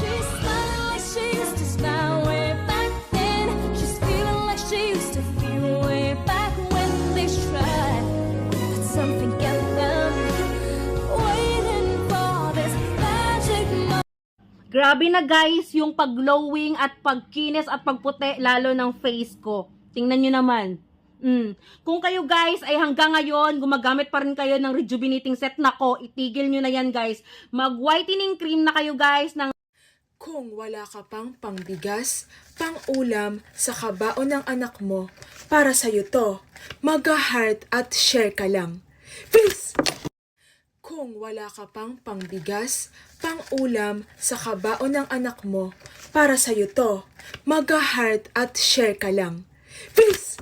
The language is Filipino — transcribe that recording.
She's smiling like she used to smile way back then. She's feeling like she used to feel way back when they tried. But something kept them waiting for this magic moment. Grabe na guys, yung pag-glowing at pagkinis at pagputi lalo ng face ko. Tingnan nyo naman. Kung kayo guys ay hanggang ngayon gumagamit pa rin kayo ng rejuvenating set, nako, itigil nyo na yan guys. Mag-whitening cream na kayo guys ng Kung wala ka pang pangbigas, pang-ulam sa kabaon ng anak mo, para sa'yo to, mag-heart at share ka lang. Please! Kung wala ka pang pangbigas, pang-ulam sa kabaon ng anak mo, para sa'yo to, mag-heart at share ka lang. Please!